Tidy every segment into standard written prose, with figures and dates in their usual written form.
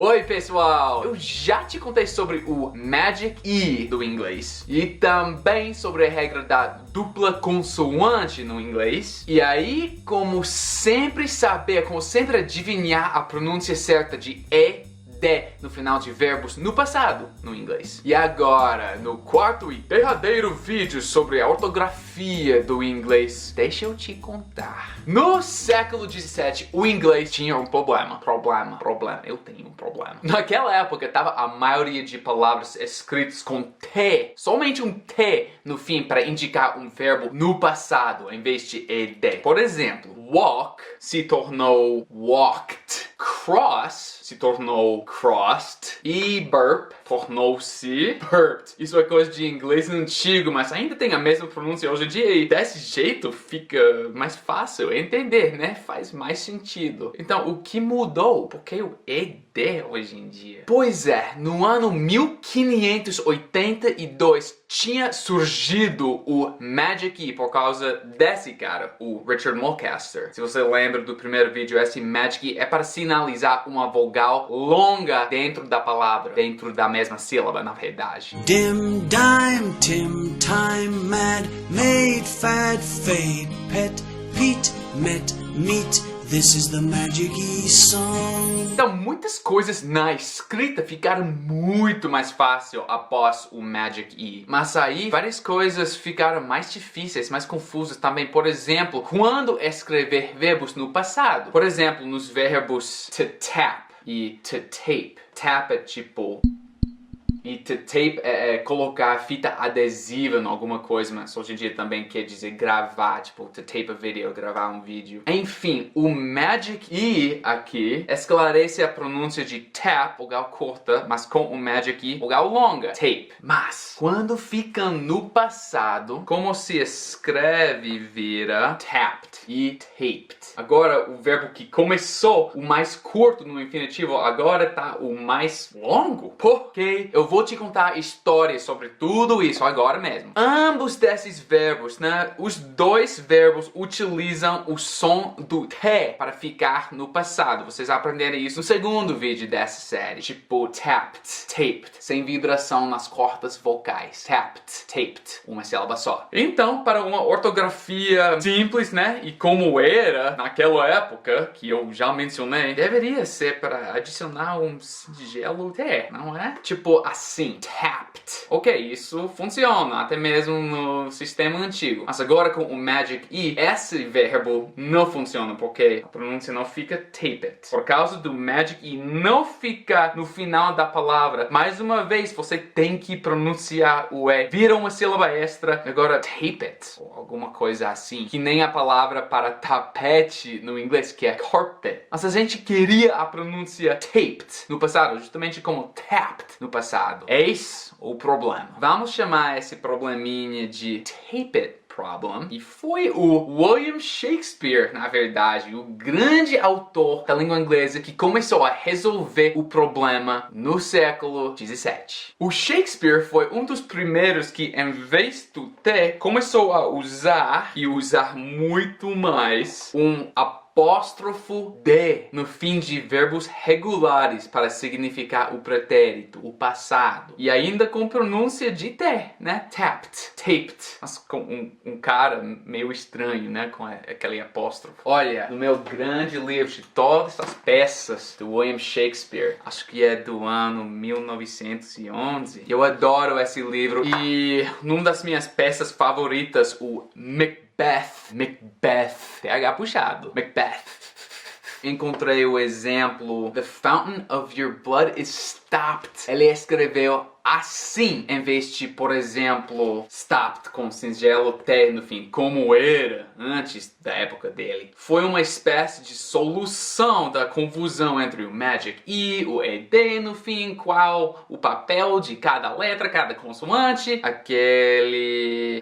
Oi pessoal, eu já te contei sobre o Magic E do inglês e também sobre a regra da dupla consoante no inglês. E aí, como sempre adivinhar a pronúncia certa de E, D no final de verbos no passado no inglês. E agora, no quarto e derradeiro vídeo sobre a ortografia do inglês, deixa eu te contar. No século XVII, o inglês tinha um problema. Eu tenho um problema. Naquela época, tava a maioria de palavras escritas com T, somente um T no fim para indicar um verbo no passado, em vez de ED. Por exemplo, walk se tornou walked. Cross se tornou crossed. E burp tornou-se burped. Isso é coisa de inglês antigo, mas ainda tem a mesma pronúncia hoje em dia. E desse jeito fica mais fácil entender, né? Faz mais sentido. Então, o que mudou? Por que o ED hoje em dia? Pois é, no ano 1582 tinha surgido o Magic E por causa desse cara, o Richard Mulcaster. Se você lembra do primeiro vídeo, esse Magic E é para sinalizar uma vogal longa dentro da palavra, dentro da mesma sílaba, na verdade. Dim, dime, tim, time, mad, made, fad, fade, pet, Pete, met, meet. This is the Magic E song. Então, muitas coisas na escrita ficaram muito mais fácil após o Magic E. Mas aí, várias coisas ficaram mais difíceis, mais confusas também. Por exemplo, quando escrever verbos no passado. Por exemplo, nos verbos to tap e to tape. Tap é tipo... E to tape é colocar fita adesiva em alguma coisa, mas hoje em dia também quer dizer gravar, tipo to tape a video, gravar um vídeo. Enfim, o Magic E aqui esclarece a pronúncia de tap, vogal curta, mas com o Magic E, vogal longa, tape. Mas, quando fica no passado, como se escreve vira tapped e taped. Agora, o verbo que começou o mais curto no infinitivo, agora tá o mais longo. Porque eu vou te contar histórias sobre tudo isso agora mesmo. Ambos desses verbos, né? Os dois verbos utilizam o som do T para ficar no passado. Vocês aprenderam isso no segundo vídeo dessa série. Tipo tapped, taped, sem vibração nas cordas vocais. Tapped, taped, uma sílaba só. Então, para uma ortografia simples, né? E como era naquela época, que eu já mencionei, deveria ser para adicionar um singelo T, não é? Tipo assim, tapped. Ok, isso funciona, até mesmo no sistema antigo. Mas agora com o Magic E, esse verbo não funciona, porque a pronúncia não fica taped. Por causa do Magic E não ficar no final da palavra, mais uma vez você tem que pronunciar o E. Vira uma sílaba extra, agora tape it, ou alguma coisa assim. Que nem a palavra para tapete no inglês, que é carpet. Mas a gente queria a pronúncia taped no passado, justamente como tapped no passado. Eis o problema. Vamos chamar esse probleminha de tape it problem. E foi o William Shakespeare, na verdade, o grande autor da língua inglesa que começou a resolver o problema no século XVII. O Shakespeare foi um dos primeiros que, em vez do T, começou a usar muito mais um apóstrofo D no fim de verbos regulares para significar o pretérito, o passado. E ainda com pronúncia de T, né? Tapped, taped. Mas com um cara meio estranho, né? Com aquele apóstrofo. Olha, no meu grande livro de todas as peças do William Shakespeare, acho que é do ano 1911. Eu adoro esse livro. E numa das minhas peças favoritas, o Macbeth, TH puxado, Macbeth. Encontrei o exemplo, The fountain of your blood is stopped. Ele escreveu assim, em vez de, por exemplo, stopped com singelo T no fim, como era antes da época dele. Foi uma espécie de solução da confusão entre o Magic E, o ED no fim, qual o papel de cada letra, cada consoante, aquele...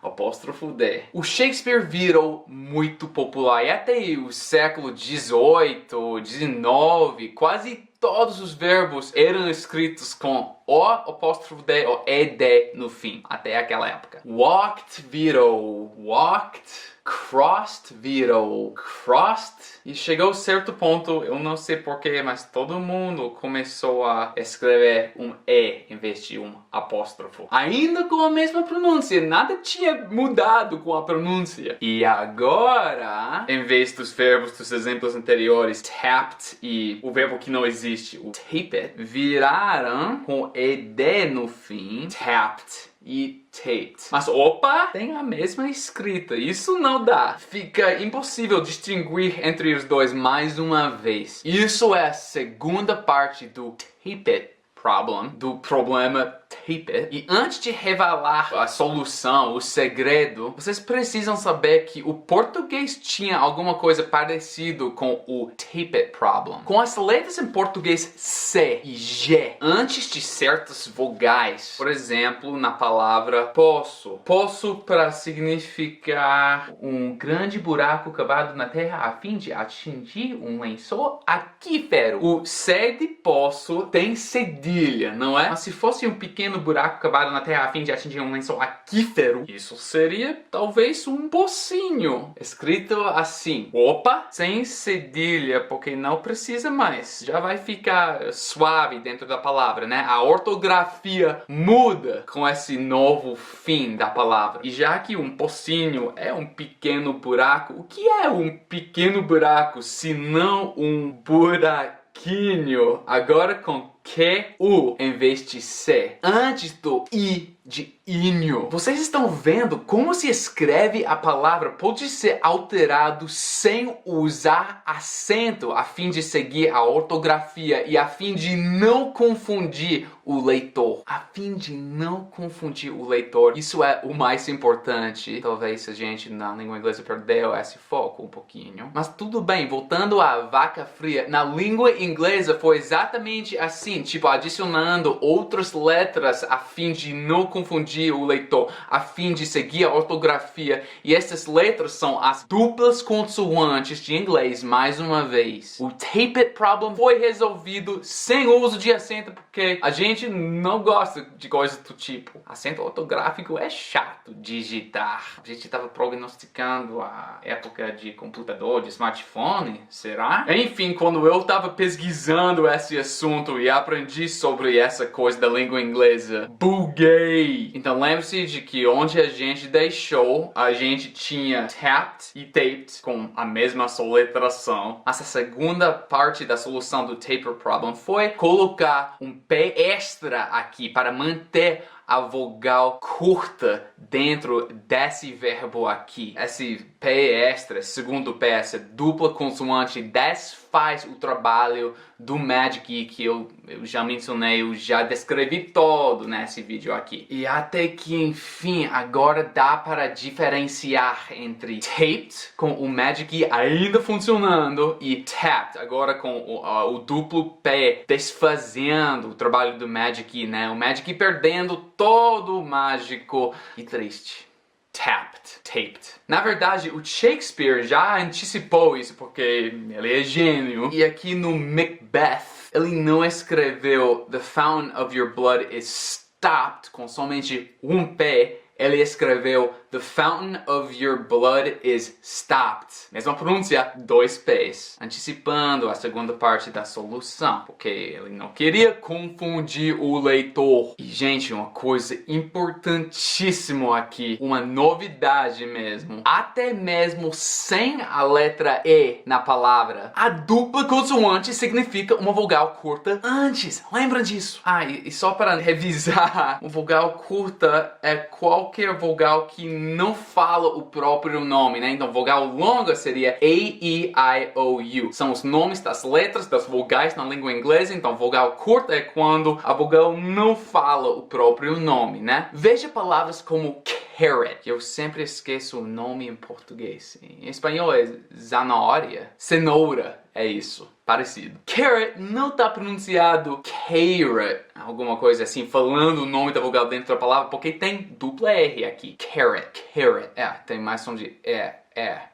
apóstrofo D. O Shakespeare virou muito popular e até o século XVIII, XIX, quase todos os verbos eram escritos com O apóstrofo D ou ED no fim, até aquela época. Walked virou walked, crossed virou crossed. E chegou a certo ponto, eu não sei porquê, mas todo mundo começou a escrever um E em vez de um apóstrofo. Ainda com a mesma pronúncia, nada tinha mudado com a pronúncia. E agora, em vez dos verbos dos exemplos anteriores, tapped e o verbo que não existe, o taped, viraram com ED no fim, tapped e taped. Mas opa, tem a mesma escrita, isso não dá. Fica impossível distinguir entre os dois mais uma vez. Isso é a segunda parte do taped problem, do problema taped. E antes de revelar a solução, o segredo, vocês precisam saber que o português tinha alguma coisa parecido com o taped problem. Com as letras em português C e G antes de certas vogais. Por exemplo, na palavra poço. Poço para significar um grande buraco cavado na terra a fim de atingir um lençol aquífero. O C de poço tem cedilha, não é? Mas se fosse um pequeno buraco cavado na terra a fim de atingir um lençol aquífero, isso seria talvez um pocinho. Escrito assim. Opa, sem cedilha, porque não precisa mais. Já vai ficar suave dentro da palavra, né? A ortografia muda com esse novo fim da palavra. E já que um pocinho é um pequeno buraco, o que é um pequeno buraco se não um buraquinho? Agora com Q-U em vez de C. Antes do I de inho. Vocês estão vendo como se escreve a palavra pode ser alterado sem usar acento a fim de seguir a ortografia e a fim de não confundir o leitor. A fim de não confundir o leitor. Isso é o mais importante. Talvez a gente na língua inglesa perdeu esse foco um pouquinho. Mas tudo bem, voltando à vaca fria. Na língua inglesa foi exatamente assim. Tipo, adicionando outras letras a fim de não confundir o leitor, a fim de seguir a ortografia. E essas letras são as duplas consoantes de inglês, mais uma vez. O taped problem foi resolvido sem uso de acento, porque a gente não gosta de coisas do tipo. Acento ortográfico é chato digitar. A gente estava prognosticando a época de computador, de smartphone, será? Enfim, quando eu estava pesquisando esse assunto e aprendi sobre essa coisa da língua inglesa, buguei. Então lembre-se de que onde a gente deixou, a gente tinha tapped e taped com a mesma soletração. Essa segunda parte da solução do taper problem foi colocar um P extra aqui para manter a vogal curta dentro desse verbo aqui. Esse P extra, segundo P, essa dupla consoante desfaz o trabalho do Magic E que eu já mencionei, eu já descrevi todo nesse vídeo aqui. E até que enfim, agora dá para diferenciar entre taped, com o Magic E ainda funcionando, e tapped, agora com o duplo P desfazendo o trabalho do Magic E, né? O Magic E perdendo todo o mágico e triste. Tapped, taped. Na verdade, o Shakespeare já antecipou isso porque ele é gênio. E aqui no Macbeth, ele não escreveu The Fountain of Your Blood is stopped com somente um P. Ele escreveu The Fountain of Your Blood is stopped. Mesma pronúncia, 2 P's. Antecipando a segunda parte da solução, porque ele não queria confundir o leitor. E, gente, uma coisa importantíssima aqui, uma novidade mesmo. Até mesmo sem a letra E na palavra, a dupla consoante significa uma vogal curta antes. Lembra disso? Ah, e só para revisar, uma vogal curta é qualquer vogal que não fala o próprio nome, né? Então, vogal longa seria A, E, I, O, U. São os nomes das letras, das vogais na língua inglesa. Então, vogal curta é quando a vogal não fala o próprio nome, né? Veja palavras como carrot. Eu sempre esqueço o nome em português. Em espanhol é zanahoria. Cenoura. É isso. Parecido. Carrot não está pronunciado carrot, alguma coisa assim, falando o nome da vogal dentro da palavra, porque tem dupla R aqui. Carrot, carrot. É, tem mais som de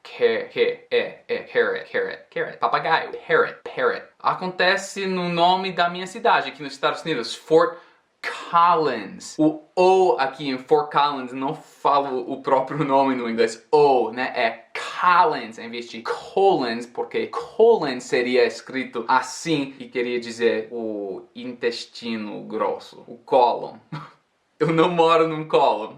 carrot. Papagaio, parrot. Acontece no nome da minha cidade aqui nos Estados Unidos, Fort Collins. O O aqui em Fort Collins, não falo o próprio nome no inglês, O, né? É Collins em vez de Collins, porque Collins seria escrito assim e queria dizer o intestino grosso, o cólon. Eu não moro num cólon.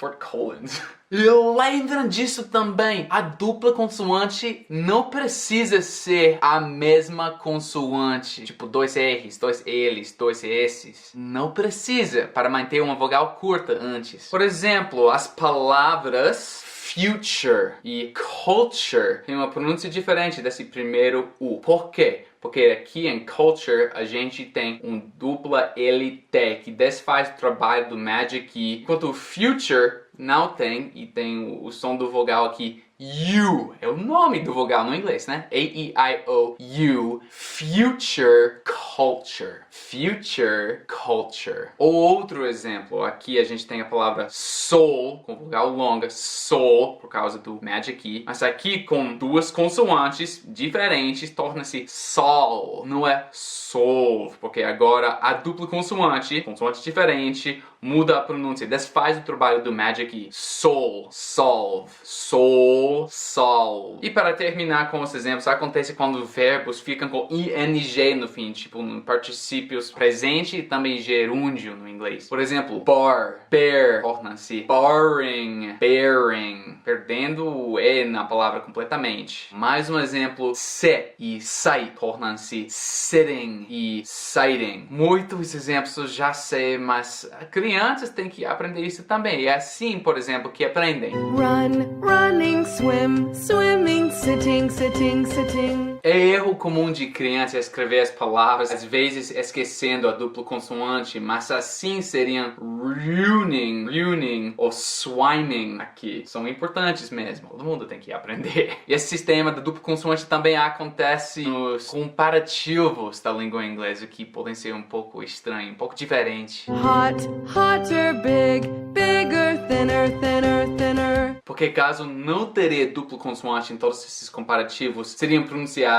Fort Collins. E lembram disso também, a dupla consoante não precisa ser a mesma consoante. Tipo, 2 R's, 2 L's, 2 S's. Não precisa, para manter uma vogal curta antes. Por exemplo, as palavras future e culture têm uma pronúncia diferente desse primeiro U. Por quê? Porque aqui em culture a gente tem um dupla LT que desfaz o trabalho do Magic E, enquanto o future não tem, e tem o som do vogal aqui, U. É o nome do vogal no inglês, né? A-E-I-O, U. Future culture. Future culture. Ou outro exemplo, aqui a gente tem a palavra soul, com vogal longa, soul, por causa do Magic E. Mas aqui com duas consoantes diferentes, torna-se sol. Não é solve, porque agora a dupla consoante diferente, muda a pronúncia, desfaz o trabalho do Magic E. Soul, solve, soul, solve. E para terminar com os exemplos, acontece quando verbos ficam com ing no fim, tipo no particípios presente e também gerúndio no inglês. Por exemplo, bar, bear, torna-se boring, bearing, perdendo o E na palavra completamente. Mais um exemplo, sit e sight, tornam-se sitting e sighting. Muitos exemplos eu já sei, mas crianças têm que aprender isso também. E é assim, por exemplo, que aprendem. Run, running, swim, swimming, sitting, sitting, sitting. É erro comum de criança escrever as palavras, às vezes esquecendo a dupla consoante, mas assim seriam ruining ou swimming aqui. São importantes mesmo, todo mundo tem que aprender. E esse sistema da dupla consoante também acontece nos comparativos da língua inglesa, que podem ser um pouco estranho, um pouco diferente. Hot, hotter, big, bigger, thinner, thinner, thinner. Porque caso não teria duplo consoante em todos esses comparativos, seriam pronunciados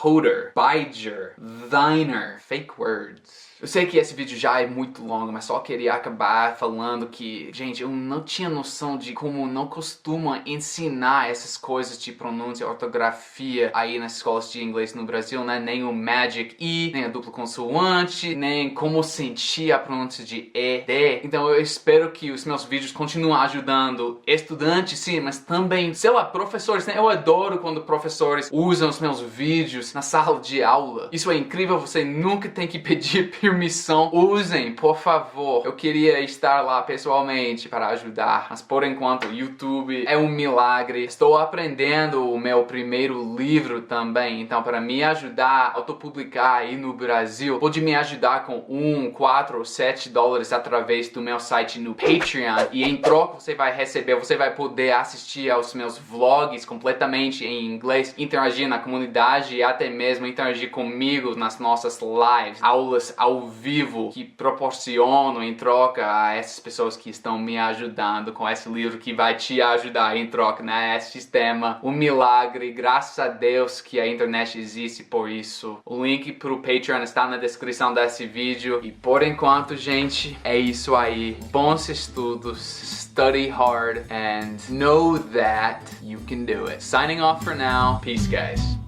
hoder, biger, thiner, fake words. Eu sei que esse vídeo já é muito longo, mas só queria acabar falando que, gente, eu não tinha noção de como não costuma ensinar essas coisas de pronúncia, ortografia aí nas escolas de inglês no Brasil, né? Nem o Magic E, nem a dupla consoante, nem como sentir a pronúncia de E, D. Então eu espero que os meus vídeos continuem ajudando estudantes, sim, mas também, sei lá, professores, né? Eu adoro quando professores usam os meus vídeos na sala de aula. Isso é incrível, você nunca tem que pedir permissão. Usem, por favor. Eu queria estar lá pessoalmente para ajudar, mas por enquanto o YouTube é um milagre. Estou aprendendo o meu primeiro livro também, então para me ajudar a autopublicar aí no Brasil, pode me ajudar com $1, $4 ou $7 através do meu site no Patreon, e em troca você vai poder assistir aos meus vlogs completamente em inglês, interagir na comunidade e até mesmo interagir comigo nas nossas lives, aulas ao vivo que proporciono em troca a essas pessoas que estão me ajudando com esse livro que vai te ajudar em troca, né? Esse sistema, um milagre, graças a Deus que a internet existe por isso. O link pro Patreon está na descrição desse vídeo. E por enquanto, gente, é isso aí. Bons estudos, study hard, and know that you can do it. Signing off for now. Peace, guys.